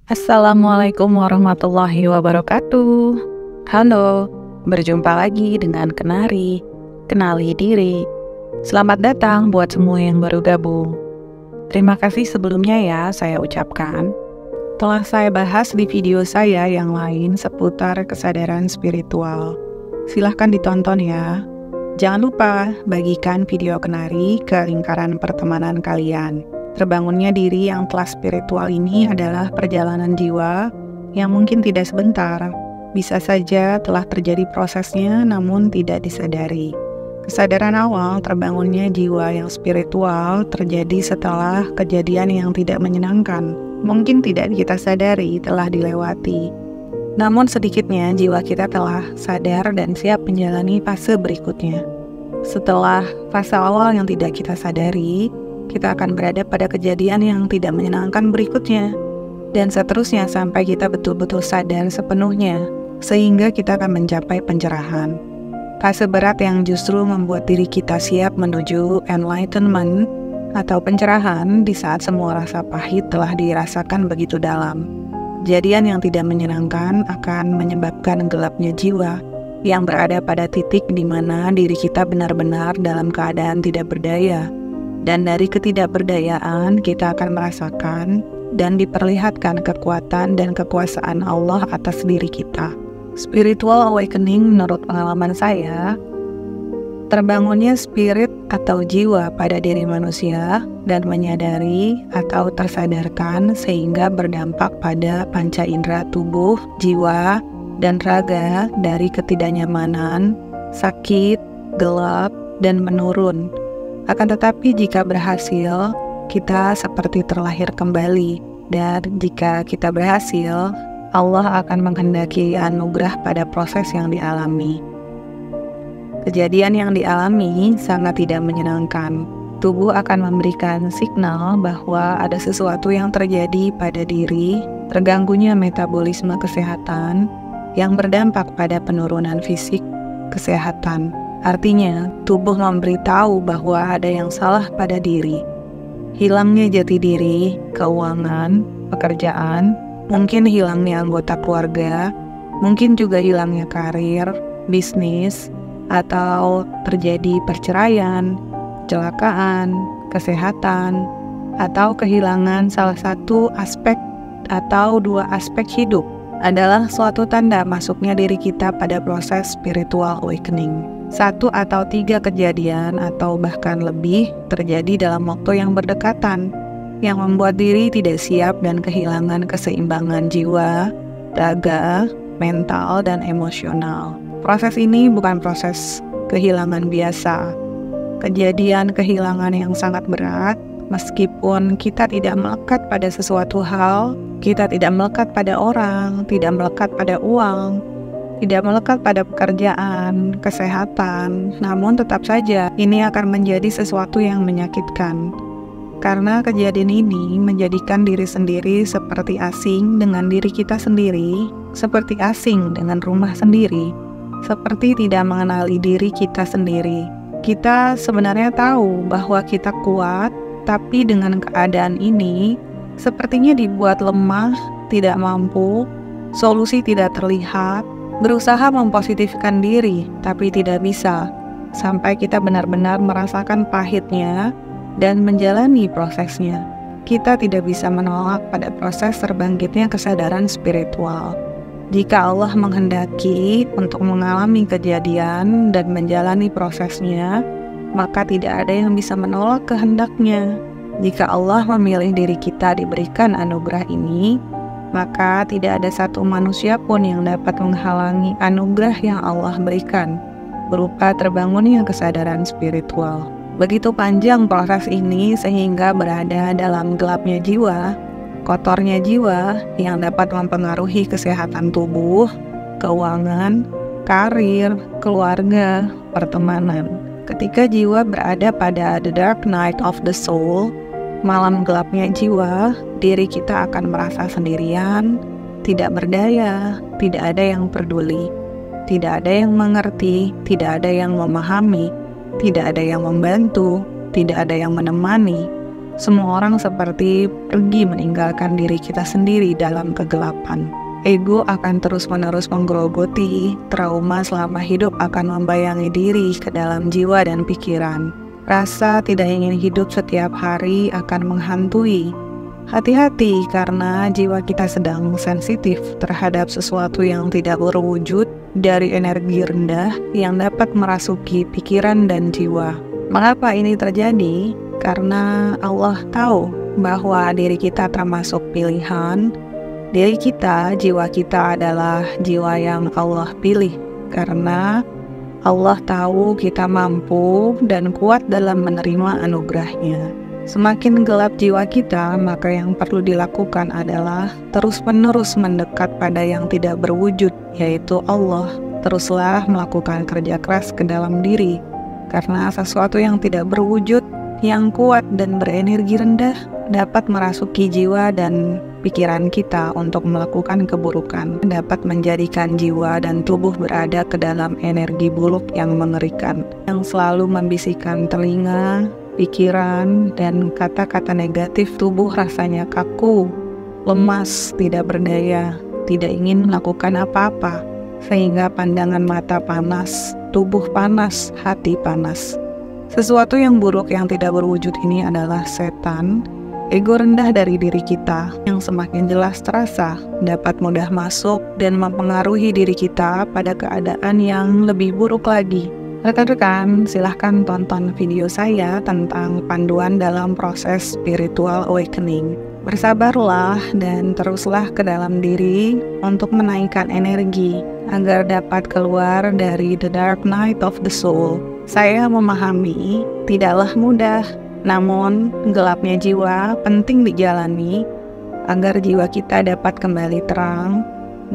Assalamualaikum warahmatullahi wabarakatuh. Halo, berjumpa lagi dengan Kenari, Kenali Diri. Selamat datang buat semua yang baru gabung. Terima kasih sebelumnya ya saya ucapkan. Telah saya bahas di video saya yang lain seputar kesadaran spiritual. Silahkan ditonton ya. Jangan lupa bagikan video Kenari ke lingkaran pertemanan kalian. Terbangunnya diri yang telah spiritual ini adalah perjalanan jiwa yang mungkin tidak sebentar. Bisa saja telah terjadi prosesnya namun tidak disadari. Kesadaran awal terbangunnya jiwa yang spiritual terjadi setelah kejadian yang tidak menyenangkan. Mungkin tidak kita sadari telah dilewati. Namun sedikitnya jiwa kita telah sadar dan siap menjalani fase berikutnya. Setelah fase awal yang tidak kita sadari, kita akan berada pada kejadian yang tidak menyenangkan berikutnya, dan seterusnya sampai kita betul-betul sadar sepenuhnya, sehingga kita akan mencapai pencerahan. Fase berat yang justru membuat diri kita siap menuju enlightenment atau pencerahan di saat semua rasa pahit telah dirasakan begitu dalam. Kejadian yang tidak menyenangkan akan menyebabkan gelapnya jiwa yang berada pada titik di mana diri kita benar-benar dalam keadaan tidak berdaya. Dan dari ketidakberdayaan kita akan merasakan dan diperlihatkan kekuatan dan kekuasaan Allah atas diri kita. Spiritual awakening menurut pengalaman saya, terbangunnya spirit atau jiwa pada diri manusia dan menyadari atau tersadarkan sehingga berdampak pada panca indera tubuh, jiwa, dan raga dari ketidaknyamanan, sakit, gelap, dan menurun. Akan tetapi jika berhasil, kita seperti terlahir kembali. Dan jika kita berhasil, Allah akan menghendaki anugerah pada proses yang dialami. Kejadian yang dialami sangat tidak menyenangkan. Tubuh akan memberikan signal bahwa ada sesuatu yang terjadi pada diri, terganggunya metabolisme kesehatan, yang berdampak pada penurunan fisik kesehatan. Artinya, tubuh memberitahu bahwa ada yang salah pada diri. Hilangnya jati diri, keuangan, pekerjaan, mungkin hilangnya anggota keluarga, mungkin juga hilangnya karir, bisnis, atau terjadi perceraian, kecelakaan, kesehatan, atau kehilangan salah satu aspek atau dua aspek hidup adalah suatu tanda masuknya diri kita pada proses spiritual awakening. 1 atau 3 kejadian atau bahkan lebih terjadi dalam waktu yang berdekatan, yang membuat diri tidak siap dan kehilangan keseimbangan jiwa, raga, mental, dan emosional. Proses ini bukan proses kehilangan biasa. Kejadian kehilangan yang sangat berat, meskipun kita tidak melekat pada sesuatu hal, kita tidak melekat pada orang, tidak melekat pada uang, tidak melekat pada pekerjaan, kesehatan, namun tetap saja ini akan menjadi sesuatu yang menyakitkan. Karena kejadian ini menjadikan diri sendiri seperti asing dengan diri kita sendiri, seperti asing dengan rumah sendiri, seperti tidak mengenali diri kita sendiri. Kita sebenarnya tahu bahwa kita kuat, tapi dengan keadaan ini, sepertinya dibuat lemah, tidak mampu, solusi tidak terlihat, berusaha mempositifkan diri, tapi tidak bisa, sampai kita benar-benar merasakan pahitnya dan menjalani prosesnya. Kita tidak bisa menolak pada proses terbangkitnya kesadaran spiritual. Jika Allah menghendaki untuk mengalami kejadian dan menjalani prosesnya, maka tidak ada yang bisa menolak kehendaknya. Jika Allah memilih diri kita diberikan anugerah ini, maka tidak ada satu manusia pun yang dapat menghalangi anugerah yang Allah berikan, berupa terbangunnya kesadaran spiritual. Begitu panjang proses ini sehingga berada dalam gelapnya jiwa, kotornya jiwa yang dapat mempengaruhi kesehatan tubuh, keuangan, karir, keluarga, pertemanan. Ketika jiwa berada pada the dark night of the soul, malam gelapnya jiwa, diri kita akan merasa sendirian, tidak berdaya, tidak ada yang peduli, tidak ada yang mengerti, tidak ada yang memahami, tidak ada yang membantu, tidak ada yang menemani. Semua orang seperti pergi meninggalkan diri kita sendiri dalam kegelapan. Ego akan terus-menerus menggerogoti, trauma selama hidup akan membayangi diri ke dalam jiwa dan pikiran. Rasa tidak ingin hidup setiap hari akan menghantui. Hati-hati karena jiwa kita sedang sensitif terhadap sesuatu yang tidak berwujud dari energi rendah yang dapat merasuki pikiran dan jiwa. Mengapa ini terjadi? Karena Allah tahu bahwa diri kita termasuk pilihan. Diri kita, jiwa kita adalah jiwa yang Allah pilih. Karena Allah tahu kita mampu dan kuat dalam menerima anugerahnya. Semakin gelap jiwa kita, maka yang perlu dilakukan adalah terus-menerus mendekat pada yang tidak berwujud, yaitu Allah. Teruslah melakukan kerja keras ke dalam diri. Karena sesuatu yang tidak berwujud, yang kuat dan berenergi rendah dapat merasuki jiwa dan pikiran kita untuk melakukan keburukan, dapat menjadikan jiwa dan tubuh berada ke dalam energi buruk yang mengerikan, yang selalu membisikkan telinga, pikiran, dan kata-kata negatif. Tubuh rasanya kaku, lemas, tidak berdaya, tidak ingin melakukan apa-apa, sehingga pandangan mata panas, tubuh panas, hati panas. Sesuatu yang buruk yang tidak berwujud ini adalah setan, ego rendah dari diri kita yang semakin jelas terasa dapat mudah masuk dan mempengaruhi diri kita pada keadaan yang lebih buruk lagi. Rekan-rekan, silahkan tonton video saya tentang panduan dalam proses spiritual awakening. Bersabarlah dan teruslah ke dalam diri untuk menaikkan energi agar dapat keluar dari the dark night of the soul. Saya memahami tidaklah mudah, namun gelapnya jiwa penting dijalani agar jiwa kita dapat kembali terang,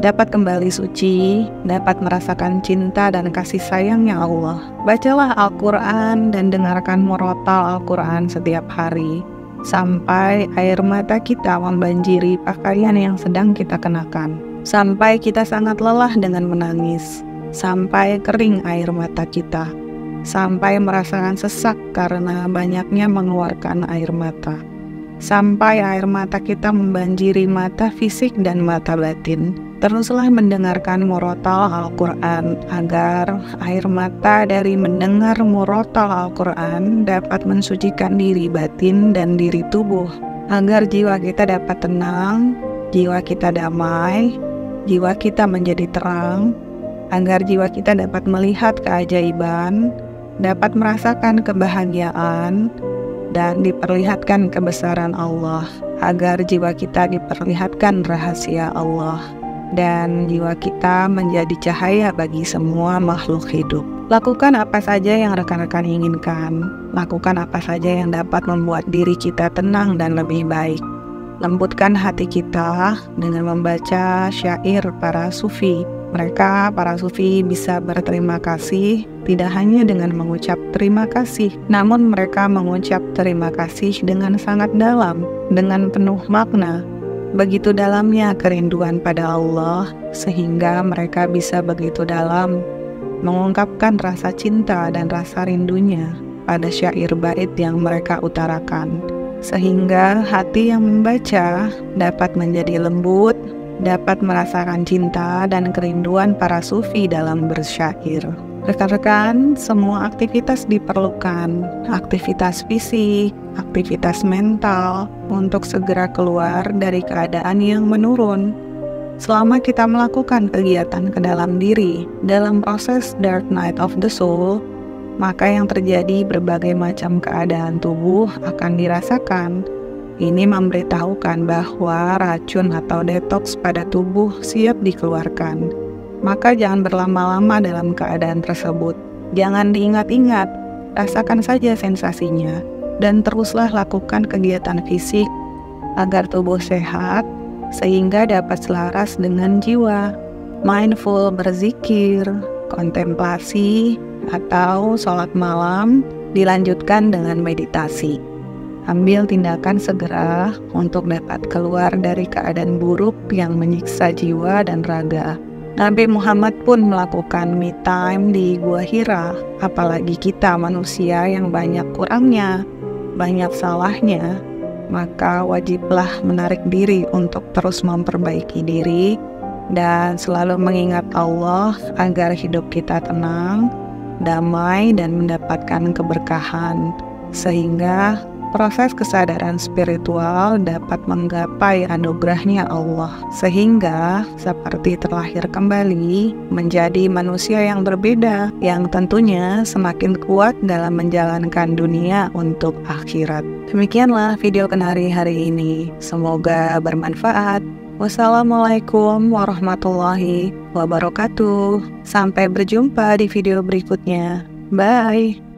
dapat kembali suci, dapat merasakan cinta dan kasih sayangnya Allah. Bacalah Al-Quran dan dengarkan murotal Al-Quran setiap hari, sampai air mata kita membanjiri pakaian yang sedang kita kenakan, sampai kita sangat lelah dengan menangis, sampai kering air mata kita, sampai merasakan sesak karena banyaknya mengeluarkan air mata, sampai air mata kita membanjiri mata fisik dan mata batin. Teruslah mendengarkan murotal Al-Quran agar air mata dari mendengar murotal Al-Quran dapat mensucikan diri batin dan diri tubuh, agar jiwa kita dapat tenang, jiwa kita damai, jiwa kita menjadi terang, agar jiwa kita dapat melihat keajaiban, dapat merasakan kebahagiaan, dan diperlihatkan kebesaran Allah, agar jiwa kita diperlihatkan rahasia Allah, dan jiwa kita menjadi cahaya bagi semua makhluk hidup. Lakukan apa saja yang rekan-rekan inginkan, lakukan apa saja yang dapat membuat diri kita tenang dan lebih baik. Lembutkan hati kita dengan membaca syair para sufi. Mereka, para sufi, bisa berterima kasih tidak hanya dengan mengucap terima kasih, namun mereka mengucap terima kasih dengan sangat dalam, dengan penuh makna. Begitu dalamnya kerinduan pada Allah, sehingga mereka bisa begitu dalam mengungkapkan rasa cinta dan rasa rindunya pada syair bait yang mereka utarakan, sehingga hati yang membaca dapat menjadi lembut, dapat merasakan cinta dan kerinduan para sufi dalam bersyair. Rekan-rekan, semua aktivitas diperlukan, aktivitas fisik, aktivitas mental, untuk segera keluar dari keadaan yang menurun. Selama kita melakukan kegiatan ke dalam diri, dalam proses dark night of the soul, maka yang terjadi berbagai macam keadaan tubuh akan dirasakan. Ini memberitahukan bahwa racun atau detoks pada tubuh siap dikeluarkan. Maka jangan berlama-lama dalam keadaan tersebut. Jangan diingat-ingat, rasakan saja sensasinya, dan teruslah lakukan kegiatan fisik agar tubuh sehat, sehingga dapat selaras dengan jiwa. Mindful berzikir, kontemplasi, atau sholat malam, dilanjutkan dengan meditasi. Ambil tindakan segera untuk dapat keluar dari keadaan buruk yang menyiksa jiwa dan raga. Nabi Muhammad pun melakukan me time di Gua Hira, apalagi kita manusia yang banyak kurangnya, banyak salahnya, maka wajiblah menarik diri untuk terus memperbaiki diri dan selalu mengingat Allah agar hidup kita tenang, damai, dan mendapatkan keberkahan, sehingga proses kesadaran spiritual dapat menggapai anugerahnya Allah, sehingga seperti terlahir kembali menjadi manusia yang berbeda, yang tentunya semakin kuat dalam menjalankan dunia untuk akhirat. Demikianlah video Kenari hari ini, semoga bermanfaat. Wassalamualaikum warahmatullahi wabarakatuh. Sampai berjumpa di video berikutnya. Bye.